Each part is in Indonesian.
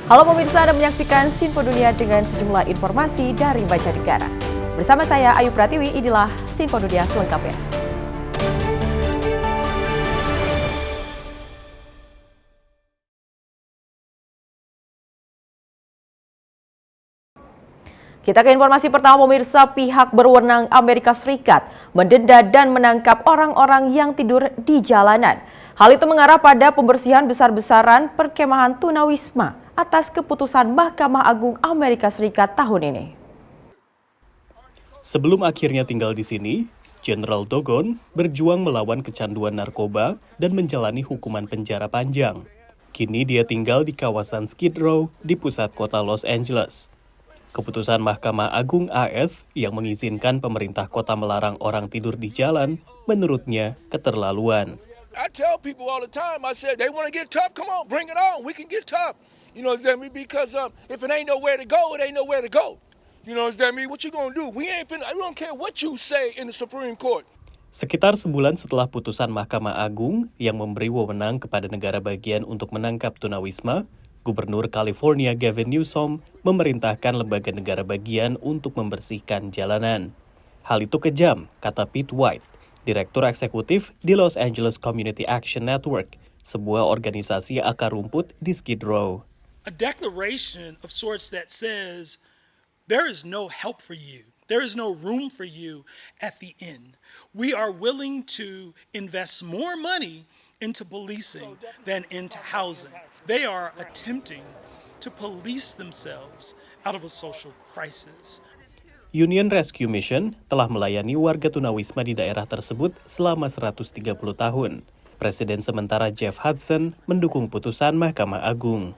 Halo pemirsa, Anda menyaksikan Sinpo Dunia dengan sejumlah informasi dari Banjarnegara. Bersama saya Ayu Pratiwi, inilah Sinpo Dunia selengkapnya. Kita ke informasi pertama pemirsa, pihak berwenang Amerika Serikat mendenda dan menangkap orang-orang yang tidur di jalanan. Hal itu mengarah pada pembersihan besar-besaran perkemahan tunawisma atas keputusan Mahkamah Agung Amerika Serikat tahun ini. Sebelum akhirnya tinggal di sini, Jenderal Dogon berjuang melawan kecanduan narkoba dan menjalani hukuman penjara panjang. Kini dia tinggal di kawasan Skid Row di pusat kota Los Angeles. Keputusan Mahkamah Agung AS yang mengizinkan pemerintah kota melarang orang tidur di jalan, menurutnya keterlaluan. I tell people all the time, I said, they want to get tough, come on, bring it on, we can get tough. You know what I'm saying? Because if it ain't nowhere to go, it ain't nowhere to go. You know what I'm saying? What you gonna do? We don't care what you say in the Supreme Court. Sekitar sebulan setelah putusan Mahkamah Agung yang memberi wewenang kepada negara bagian untuk menangkap tunawisma, Gubernur California Gavin Newsom memerintahkan lembaga negara bagian untuk membersihkan jalanan. Hal itu kejam, kata Pete White, Direktur Eksekutif di Los Angeles Community Action Network, sebuah organisasi akar rumput di Skid Row. A declaration of sorts that says there is no help for you. There is no room for you at the end. We are willing to invest more money into policing than into housing. They are attempting to police themselves out of a social crisis. Union Rescue Mission telah melayani warga tunawisma di daerah tersebut selama 130 tahun. Presiden sementara Jeff Hudson mendukung putusan Mahkamah Agung.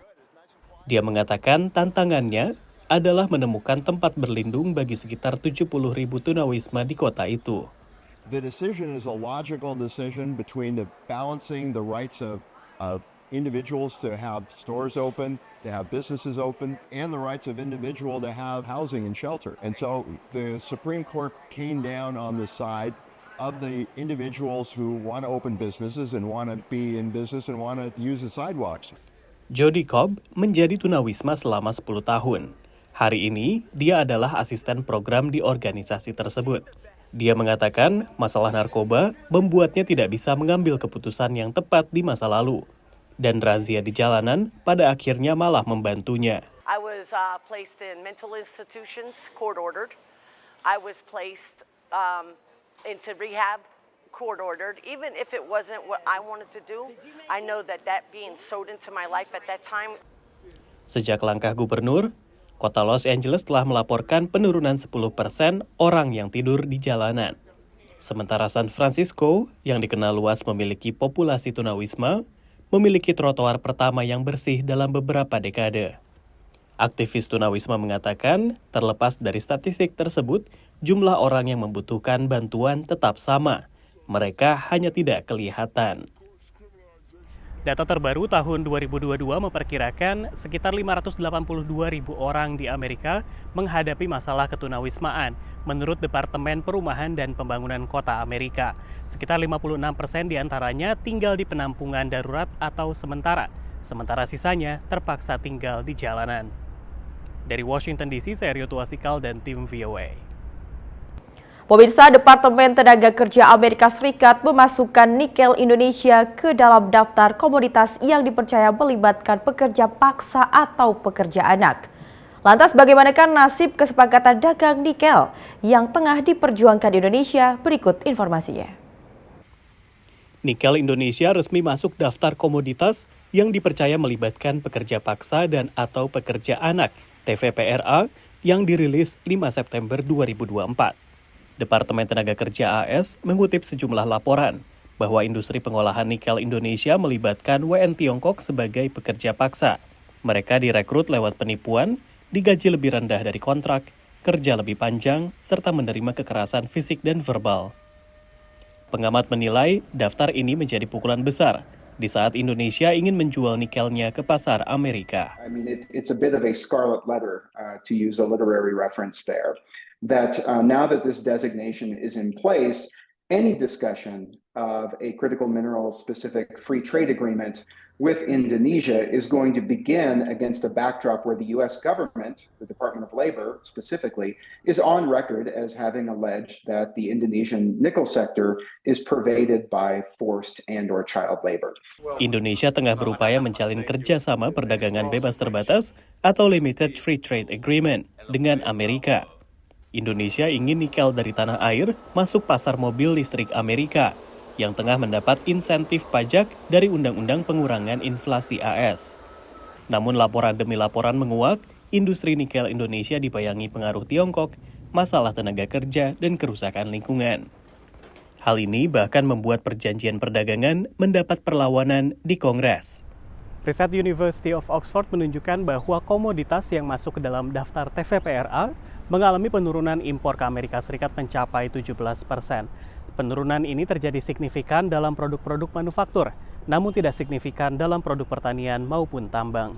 Dia mengatakan tantangannya adalah menemukan tempat berlindung bagi sekitar 70.000 tunawisma di kota itu. The decision is a logical decision between balancing the rights of individuals to have stores open, to have businesses open, and the rights of individual to have housing and shelter. And so the Supreme Court came down on the side of the individuals who want to open businesses and want to be in business and want to use the sidewalks. Jody Cobb menjadi tunawisma selama 10 tahun. Hari ini, dia adalah asisten program di organisasi tersebut. Dia mengatakan masalah narkoba membuatnya tidak bisa mengambil keputusan yang tepat di masa lalu. Dan razia di jalanan pada akhirnya malah membantunya. I was placed in mental institutions, court-ordered. I was placed into rehab, court-ordered. Even if it wasn't what I wanted to do, I know that being sewed into my life at that time. Sejak langkah gubernur, Kota Los Angeles telah melaporkan penurunan 10% orang yang tidur di jalanan. Sementara San Francisco, yang dikenal luas memiliki populasi tunawisma, memiliki trotoar pertama yang bersih dalam beberapa dekade. Aktivis tunawisma mengatakan, terlepas dari statistik tersebut, jumlah orang yang membutuhkan bantuan tetap sama. Mereka hanya tidak kelihatan. Data terbaru tahun 2022 memperkirakan sekitar 582.000 orang di Amerika menghadapi masalah ketunawismaan, menurut Departemen Perumahan dan Pembangunan Kota Amerika. Sekitar 56% diantaranya tinggal di penampungan darurat atau sementara sisanya terpaksa tinggal di jalanan. Dari Washington DC, saya Rio Tuasikal dan tim VOA. Pemirsa, Departemen Tenaga Kerja Amerika Serikat memasukkan nikel Indonesia ke dalam daftar komoditas yang dipercaya melibatkan pekerja paksa atau pekerja anak. Lantas bagaimanakah nasib kesepakatan dagang nikel yang tengah diperjuangkan Indonesia? Berikut informasinya. Nikel Indonesia resmi masuk daftar komoditas yang dipercaya melibatkan pekerja paksa dan atau pekerja anak (TVPRA) yang dirilis 5 September 2024. Departemen Tenaga Kerja AS mengutip sejumlah laporan bahwa industri pengolahan nikel Indonesia melibatkan WN Tiongkok sebagai pekerja paksa. Mereka direkrut lewat penipuan, digaji lebih rendah dari kontrak, kerja lebih panjang, serta menerima kekerasan fisik dan verbal. Pengamat menilai daftar ini menjadi pukulan besar di saat Indonesia ingin menjual nikelnya ke pasar Amerika. I mean, it's a bit of a scarlet letter, to use a literary reference there. That now that this designation is in place, any discussion of a critical mineral specific free trade agreement with Indonesia is going to begin against a backdrop where the US government, the Department of Labor specifically, is on record as having alleged that the Indonesian nickel sector is pervaded by forced and/or child labor. Indonesia tengah berupaya menjalin kerjasama perdagangan bebas terbatas atau Limited Free Trade Agreement dengan Amerika. Indonesia ingin nikel dari tanah air masuk pasar mobil listrik Amerika yang tengah mendapat insentif pajak dari Undang-Undang Pengurangan Inflasi AS. Namun laporan demi laporan menguak, industri nikel Indonesia dibayangi pengaruh Tiongkok, masalah tenaga kerja, dan kerusakan lingkungan. Hal ini bahkan membuat perjanjian perdagangan mendapat perlawanan di Kongres. Riset University of Oxford menunjukkan bahwa komoditas yang masuk ke dalam daftar TVPRA mengalami penurunan impor ke Amerika Serikat mencapai 17%. Penurunan ini terjadi signifikan dalam produk-produk manufaktur, namun tidak signifikan dalam produk pertanian maupun tambang.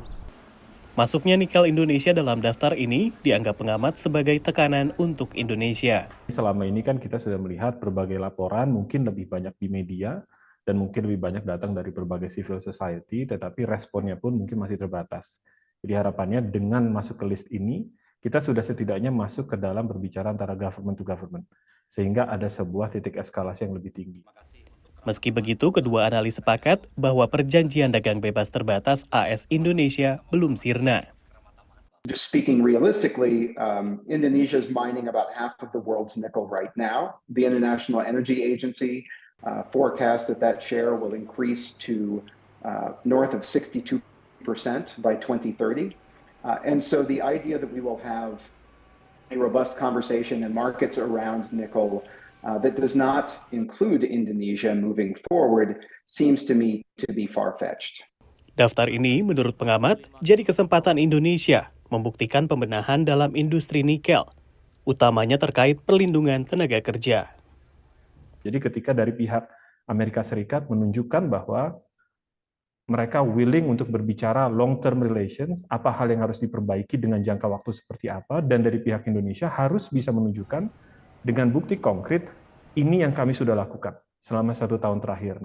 Masuknya nikel Indonesia dalam daftar ini dianggap pengamat sebagai tekanan untuk Indonesia. Selama ini kan kita sudah melihat berbagai laporan, mungkin lebih banyak di media, dan mungkin lebih banyak datang dari berbagai civil society, tetapi responnya pun mungkin masih terbatas. Jadi harapannya dengan masuk ke list ini, kita sudah setidaknya masuk ke dalam berbicara antara government to government, sehingga ada sebuah titik eskalasi yang lebih tinggi. Meski begitu, kedua analis sepakat bahwa perjanjian dagang bebas terbatas AS Indonesia belum sirna. Just speaking realistically, Indonesia is mining about half of the world's nickel right now. The International Energy Agency forecasts that share will increase to north of 62% by 2030. And so the idea that we will have a robust conversation in markets around nickel that does not include Indonesia moving forward seems to me to be far-fetched. Daftar ini menurut pengamat jadi kesempatan Indonesia membuktikan pembenahan dalam industri nikel, utamanya terkait perlindungan tenaga kerja. Jadi ketika dari pihak Amerika Serikat menunjukkan bahwa mereka willing untuk berbicara long-term relations, apa hal yang harus diperbaiki dengan jangka waktu seperti apa, dan dari pihak Indonesia harus bisa menunjukkan dengan bukti konkret, ini yang kami sudah lakukan selama 1 tahun terakhir.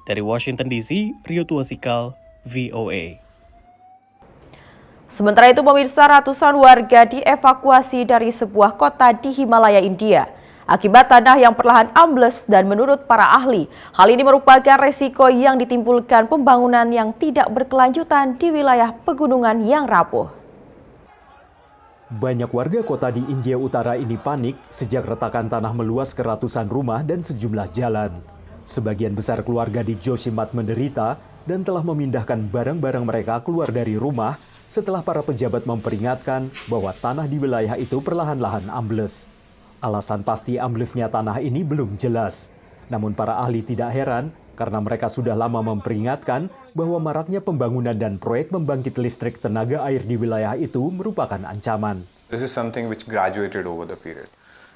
Dari Washington DC, Rio Tuasikal, VOA. Sementara itu, pemirsa, ratusan warga dievakuasi dari sebuah kota di Himalaya, India akibat tanah yang perlahan ambles dan menurut para ahli, hal ini merupakan resiko yang ditimbulkan pembangunan yang tidak berkelanjutan di wilayah pegunungan yang rapuh. Banyak warga kota di India Utara ini panik sejak retakan tanah meluas ke ratusan rumah dan sejumlah jalan. Sebagian besar keluarga di Joshimath menderita dan telah memindahkan barang-barang mereka keluar dari rumah setelah para pejabat memperingatkan bahwa tanah di wilayah itu perlahan-lahan ambles. Alasan pasti amblesnya tanah ini belum jelas. Namun para ahli tidak heran karena mereka sudah lama memperingatkan bahwa maraknya pembangunan dan proyek pembangkit listrik tenaga air di wilayah itu merupakan ancaman. This is something which graduated over the period.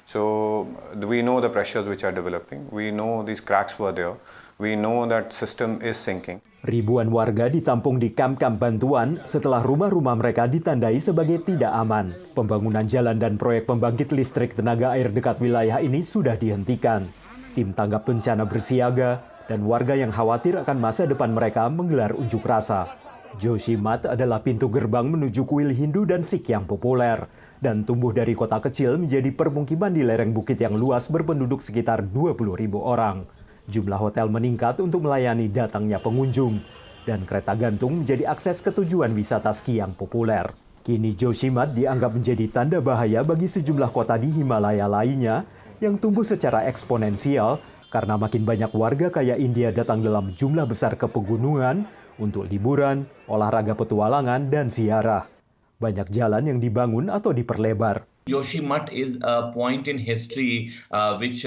So we know the pressures which are developing. We know these cracks were there. We know that system is sinking. Ribuan warga ditampung di kamp-kamp bantuan setelah rumah-rumah mereka ditandai sebagai tidak aman. Pembangunan jalan dan proyek pembangkit listrik tenaga air dekat wilayah ini sudah dihentikan. Tim tanggap bencana bersiaga dan warga yang khawatir akan masa depan mereka menggelar unjuk rasa. Joshimath adalah pintu gerbang menuju kuil Hindu dan Sikh yang populer dan tumbuh dari kota kecil menjadi permukiman di lereng bukit yang luas berpenduduk sekitar 20.000 orang. Jumlah hotel meningkat untuk melayani datangnya pengunjung, dan kereta gantung menjadi akses ke tujuan wisata ski yang populer. Kini Joshimath dianggap menjadi tanda bahaya bagi sejumlah kota di Himalaya lainnya yang tumbuh secara eksponensial karena makin banyak warga kaya India datang dalam jumlah besar ke pegunungan untuk liburan, olahraga petualangan, dan ziarah. Banyak jalan yang dibangun atau diperlebar. Joshimath is a point in history which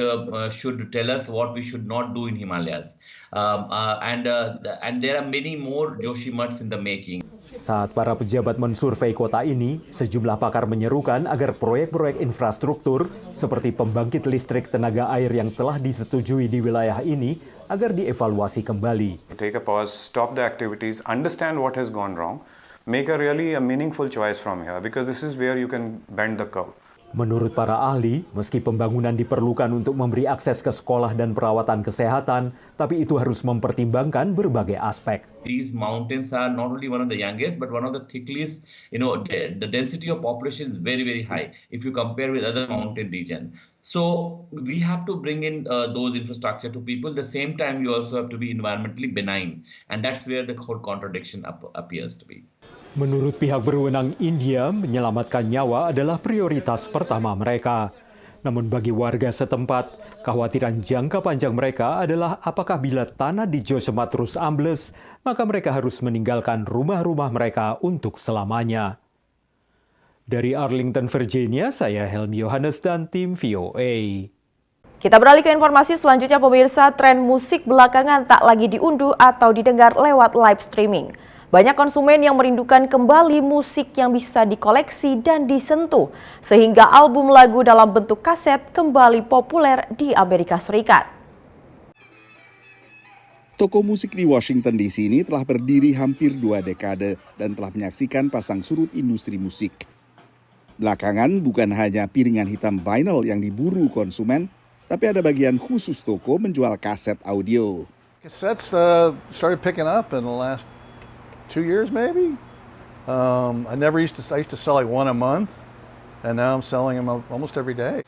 should tell us what we should not do in Himalayas. And there are many more Joshimaths in the making. Saat para pejabat mensurvei kota ini, sejumlah pakar menyerukan agar proyek-proyek infrastruktur seperti pembangkit listrik tenaga air yang telah disetujui di wilayah ini agar dievaluasi kembali. Take a pause, stop the activities, understand what has gone wrong. Make a meaningful choice from here because this is where you can bend the curve. Menurut para ahli, meski pembangunan diperlukan untuk memberi akses ke sekolah dan perawatan kesehatan, tapi itu harus mempertimbangkan berbagai aspek. These mountains are not only one of the youngest, but one of the thickest. The density of population is very, very high if you compare with other mountain regions. So we have to bring in those infrastructure to people. At the same time, you also have to be environmentally benign, and that's where the whole contradiction appears to be. Menurut pihak berwenang India, menyelamatkan nyawa adalah prioritas pertama mereka. Namun bagi warga setempat, kekhawatiran jangka panjang mereka adalah apakah bila tanah di Josema terus ambles, maka mereka harus meninggalkan rumah-rumah mereka untuk selamanya. Dari Arlington, Virginia, saya Helmi Yohanes dan tim VOA. Kita beralih ke informasi selanjutnya, pemirsa. Tren musik belakangan tak lagi diunduh atau didengar lewat live streaming. Banyak konsumen yang merindukan kembali musik yang bisa dikoleksi dan disentuh, sehingga album lagu dalam bentuk kaset kembali populer di Amerika Serikat. Toko musik di Washington DC ini telah berdiri hampir 2 dekade dan telah menyaksikan pasang surut industri musik. Belakangan bukan hanya piringan hitam vinyl yang diburu konsumen, tapi ada bagian khusus toko menjual kaset audio. Cassettes started picking up in the last 2 years maybe. I used to sell like one a month, and now I'm selling them almost every day.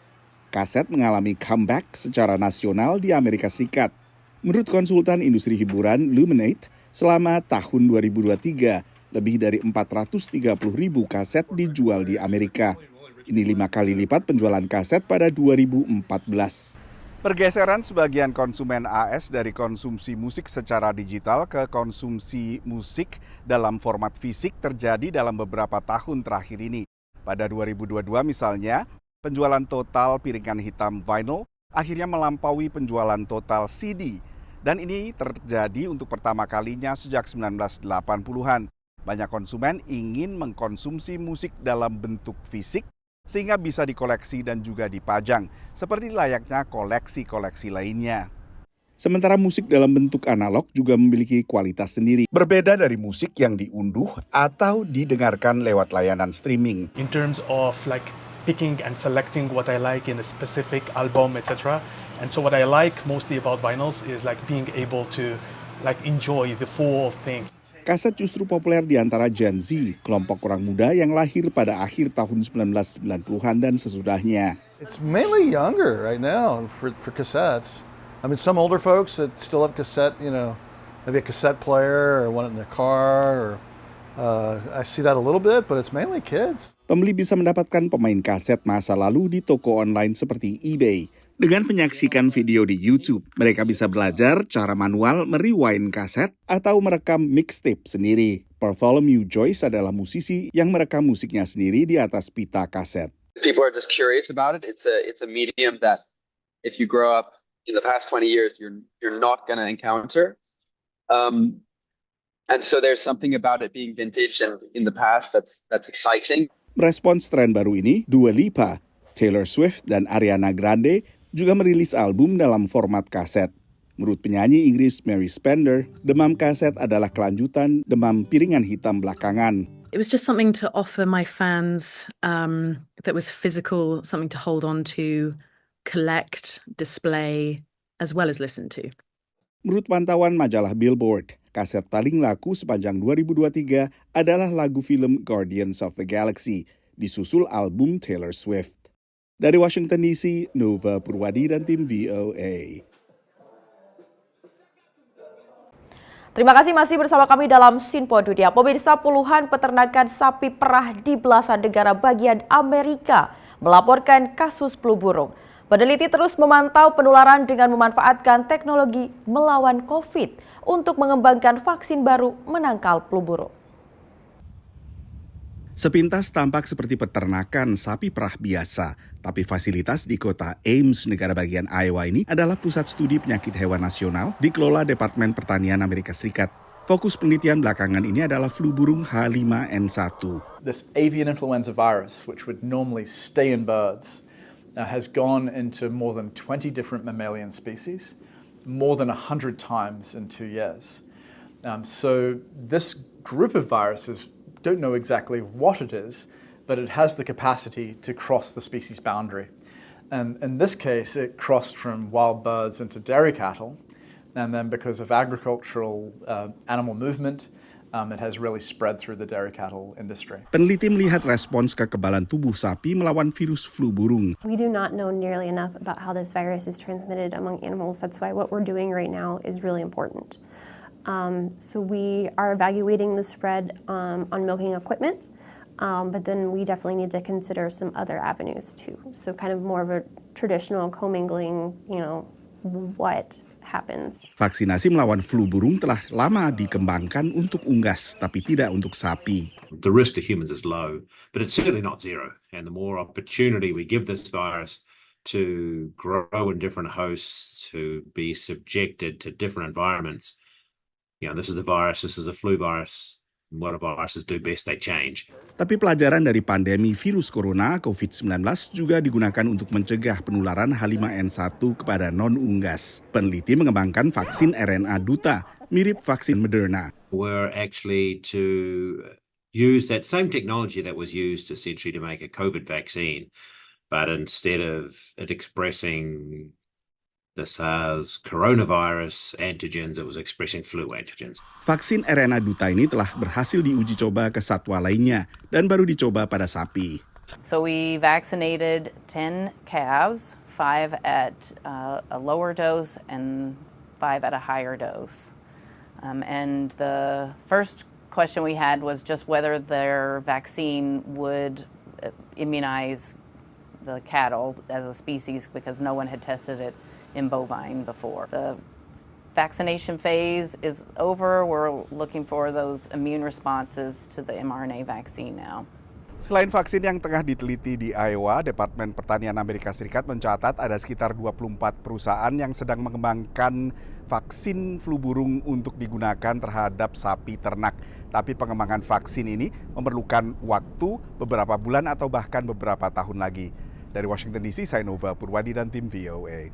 Kaset mengalami comeback secara nasional di Amerika Serikat. Menurut konsultan industri hiburan Luminate, selama tahun 2023, lebih dari 430.000 kaset dijual di Amerika. Ini 5 kali lipat penjualan kaset pada 2014. Pergeseran sebagian konsumen AS dari konsumsi musik secara digital ke konsumsi musik dalam format fisik terjadi dalam beberapa tahun terakhir ini. Pada 2022 misalnya, penjualan total piringan hitam vinyl akhirnya melampaui penjualan total CD. Dan ini terjadi untuk pertama kalinya sejak 1980-an. Banyak konsumen ingin mengkonsumsi musik dalam bentuk fisik sehingga bisa dikoleksi dan juga dipajang, seperti layaknya koleksi-koleksi lainnya. Sementara musik dalam bentuk analog juga memiliki kualitas sendiri. Berbeda dari musik yang diunduh atau didengarkan lewat layanan streaming. In terms of like picking and selecting what I like in a specific album, etc. And so what I like mostly about vinyls is like being able to like enjoy the full thing. Kaset justru populer di antara Gen Z, kelompok orang muda yang lahir pada akhir tahun 1990-an dan sesudahnya. It's mainly younger right now for cassettes. I mean, some older folks that still have cassette, maybe a cassette player or one in their car. I see that a little bit, but it's mainly kids. Pembeli bisa mendapatkan pemain kaset masa lalu di toko online seperti eBay. Dengan menyaksikan video di YouTube, mereka bisa belajar cara manual merewind kaset atau merekam mixtape sendiri. Bartholomew Joyce adalah musisi yang merekam musiknya sendiri di atas pita kaset. People are just curious about it. It's a medium that if you grow up in the past 20 years, you're not going to encounter. And so there's something about it being vintage and in the past that's exciting. Merespons tren baru ini, Dua Lipa, Taylor Swift, dan Ariana Grande juga merilis album dalam format kaset. Menurut penyanyi Inggris Mary Spender, demam kaset adalah kelanjutan demam piringan hitam belakangan. It was just something to offer my fans that was physical, something to hold on to, collect, display, as well as listen to. Menurut pantauan majalah Billboard, kaset paling laku sepanjang 2023 adalah lagu film Guardians of the Galaxy, disusul album Taylor Swift. Dari Washington DC, Nova Purwadi dan tim VOA. Terima kasih masih bersama kami dalam Sinpo Dunia. Pemirsa, puluhan peternakan sapi perah di belasan negara bagian Amerika melaporkan kasus flu burung. Peneliti terus memantau penularan dengan memanfaatkan teknologi melawan COVID untuk mengembangkan vaksin baru menangkal flu burung. Sepintas tampak seperti peternakan sapi perah biasa, tapi fasilitas di kota Ames, negara bagian Iowa ini adalah pusat studi penyakit hewan nasional dikelola Departemen Pertanian Amerika Serikat. Fokus penelitian belakangan ini adalah flu burung H5N1. This avian influenza virus, which would normally stay in birds, has gone into more than 20 different mammalian species, more than 100 times in 2 years. So this group of viruses don't know exactly what it is, but it has the capacity to cross the species boundary. And in this case, it crossed from wild birds into dairy cattle, and then because of agricultural animal movement, it has really spread through the dairy cattle industry. Peneliti melihat respons kekebalan tubuh sapi melawan virus flu burung. We do not know nearly enough about how this virus is transmitted among animals. That's why what we're doing right now is really important. So we are evaluating the spread on milking equipment, but then we definitely need to consider some other avenues too. So kind of more of a traditional commingling, what happens. Vaksinasi melawan flu burung telah lama dikembangkan untuk unggas, tapi tidak untuk sapi. The risk to humans is low, but it's certainly not zero. And the more opportunity we give this virus to grow in different hosts, to be subjected to different environments, this is a virus, this is a flu virus. What do viruses do best? They change. Tapi pelajaran dari pandemi virus corona COVID-19 juga digunakan untuk mencegah penularan H5N1 kepada non-unggas. Peneliti mengembangkan vaksin RNA duta, mirip vaksin Moderna. Were actually to use that same technology that was used essentially to make a COVID vaccine, but instead of it expressing the SARS coronavirus antigens, it was expressing flu antigens. Vaksin RNA duta ini telah berhasil diuji coba ke satwa lainnya dan baru dicoba pada sapi. So we vaccinated 10 calves, 5 at a lower dose and 5 at a higher dose. And the first question we had was just whether their vaccine would immunize the cattle as a species, because no one had tested it in bovine before. The vaccination phase is over. We're looking for those immune responses to the mRNA vaccine now. Selain vaksin yang tengah diteliti di Iowa, Departemen Pertanian Amerika Serikat mencatat ada sekitar 24 perusahaan yang sedang mengembangkan vaksin flu burung untuk digunakan terhadap sapi ternak. Tapi pengembangan vaksin ini memerlukan waktu beberapa bulan atau bahkan beberapa tahun lagi. Dari Washington DC, saya Nova Purwadi dan tim VOA.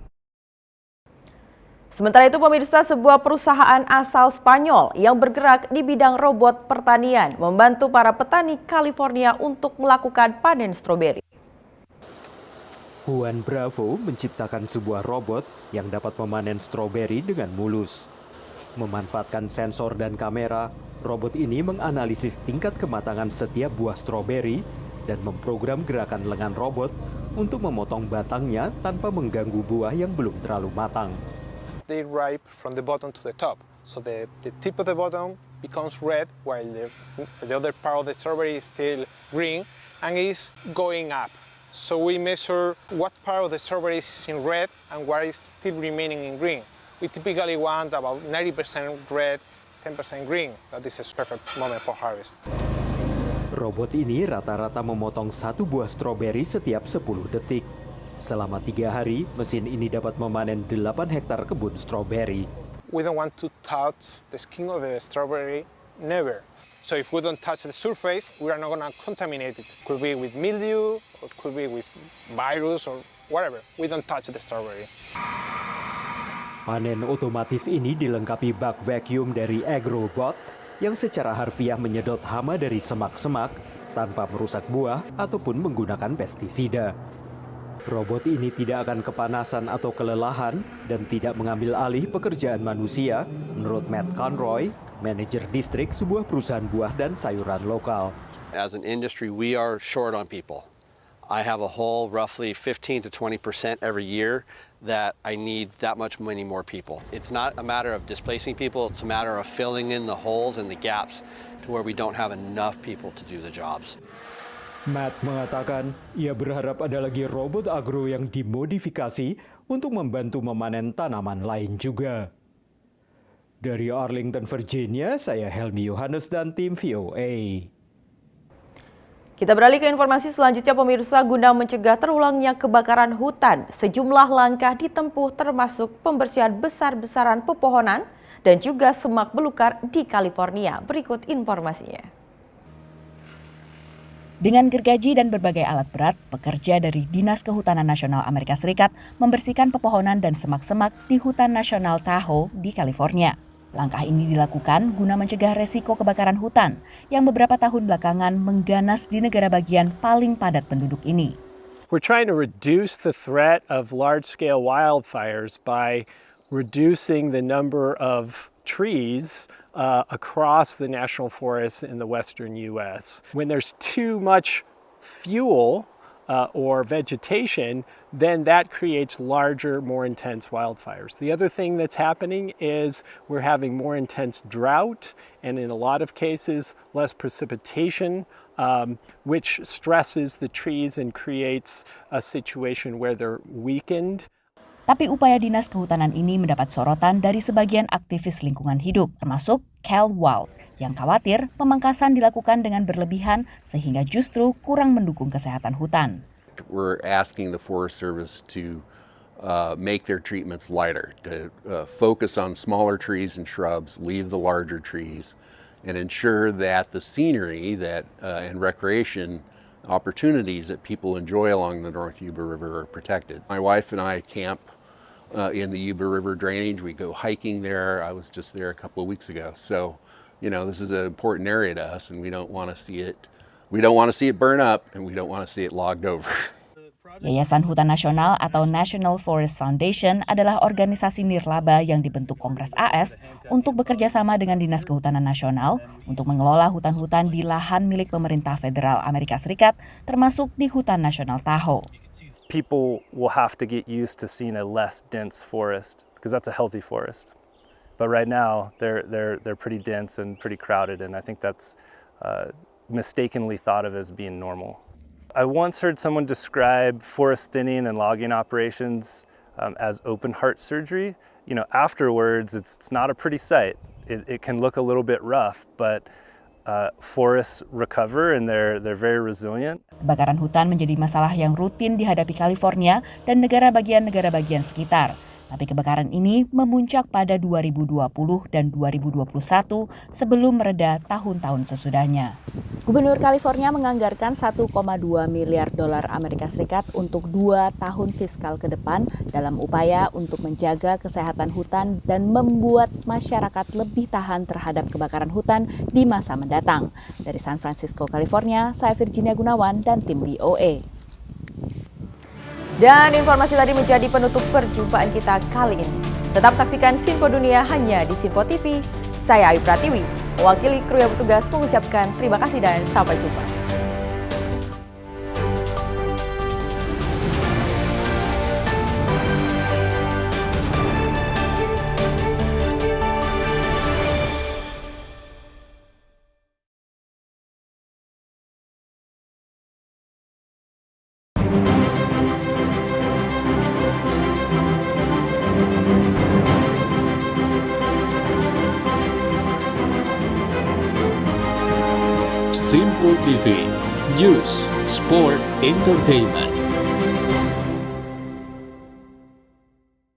Sementara itu pemirsa, sebuah perusahaan asal Spanyol yang bergerak di bidang robot pertanian membantu para petani California untuk melakukan panen stroberi. Juan Bravo menciptakan sebuah robot yang dapat memanen stroberi dengan mulus. Memanfaatkan sensor dan kamera, robot ini menganalisis tingkat kematangan setiap buah stroberi dan memprogram gerakan lengan robot untuk memotong batangnya tanpa mengganggu buah yang belum terlalu matang. They ripe from the bottom to the top. So the tip of the bottom becomes red while the other part of the strawberry is still green and is going up. So we measure what part of the strawberry is in red and what is still remaining in green. We typically want about 90% red, 10% green. That is a perfect moment for harvest. Robot ini rata-rata memotong satu buah stroberi setiap 10 detik. Selama 3 hari, mesin ini dapat memanen 8 hektar kebun stroberi. We don't want to touch the skin of the strawberry, never. So if we don't touch the surface, we are not going to contaminate it. Could be with mildew, or could be with virus or whatever. We don't touch the strawberry. Panen otomatis ini dilengkapi bak vacuum dari AgroBot yang secara harfiah menyedot hama dari semak-semak tanpa merusak buah ataupun menggunakan pestisida. Robot ini tidak akan kepanasan atau kelelahan dan tidak mengambil alih pekerjaan manusia, menurut Matt Conroy, manajer distrik sebuah perusahaan buah dan sayuran lokal. As an industry, we are short on people. I have a hole roughly 15 to 20% every year that I need that many more people. It's not a matter of displacing people, it's a matter of filling in the holes and the gaps to where we don't have enough people to do the jobs. Matt mengatakan ia berharap ada lagi robot agro yang dimodifikasi untuk membantu memanen tanaman lain juga. Dari Arlington, Virginia, saya Helmi Yohanes dan tim VOA. Kita beralih ke informasi selanjutnya pemirsa. Guna mencegah terulangnya kebakaran hutan, sejumlah langkah ditempuh termasuk pembersihan besar-besaran pepohonan dan juga semak belukar di California. Berikut informasinya. Dengan gergaji dan berbagai alat berat, pekerja dari Dinas Kehutanan Nasional Amerika Serikat membersihkan pepohonan dan semak-semak di Hutan Nasional Tahoe di California. Langkah ini dilakukan guna mencegah resiko kebakaran hutan yang beberapa tahun belakangan mengganas di negara bagian paling padat penduduk ini. We're trying to reduce the threat of large-scale wildfires by reducing the number of trees across the national forests in the western U.S. When there's too much fuel or vegetation, then that creates larger, more intense wildfires. The other thing that's happening is we're having more intense drought and in a lot of cases less precipitation, which stresses the trees and creates a situation where they're weakened. Tapi upaya Dinas Kehutanan ini mendapat sorotan dari sebagian aktivis lingkungan hidup, termasuk Cal Wald, yang khawatir pemangkasan dilakukan dengan berlebihan sehingga justru kurang mendukung kesehatan hutan. We're asking the Forest Service to make their treatments lighter, to focus on smaller trees and shrubs, leave the larger trees, and ensure that the scenery and recreation opportunities that people enjoy along the North Yuba River are protected. My wife and I camp in the Yuba River drainage. We go hiking there. I was just there a couple of weeks ago. So, this is an important area to us, and we don't want to see it. We don't want to see it burn up, and we don't want to see it logged over. Yayasan Hutan Nasional atau National Forest Foundation adalah organisasi nirlaba yang dibentuk Kongres AS untuk bekerja sama dengan Dinas Kehutanan Nasional untuk mengelola hutan-hutan di lahan milik pemerintah federal Amerika Serikat, termasuk di Hutan Nasional Tahoe. People will have to get used to seeing a less dense forest because that's a healthy forest. But right now they're pretty dense and pretty crowded, and I think that's mistakenly thought of as being normal. I once heard someone describe forest thinning and logging operations as open heart surgery. Afterwards, it's not a pretty sight. It can look a little bit rough, but forests recover and they're very resilient. Kebakaran hutan menjadi masalah yang rutin dihadapi California dan negara bagian sekitar. Tapi kebakaran ini memuncak pada 2020 dan 2021 sebelum mereda tahun-tahun sesudahnya. Gubernur California menganggarkan 1,2 miliar dolar Amerika Serikat untuk 2 tahun fiskal ke depan dalam upaya untuk menjaga kesehatan hutan dan membuat masyarakat lebih tahan terhadap kebakaran hutan di masa mendatang. Dari San Francisco, California, saya Virginia Gunawan dan tim VOA. Dan informasi tadi menjadi penutup perjumpaan kita kali ini. Tetap saksikan Sinpo Dunia hanya di Sinpo TV. Saya Ayu Pratiwi, mewakili kru yang bertugas mengucapkan terima kasih dan sampai jumpa. Sinpo TV, News, Sport, Entertainment.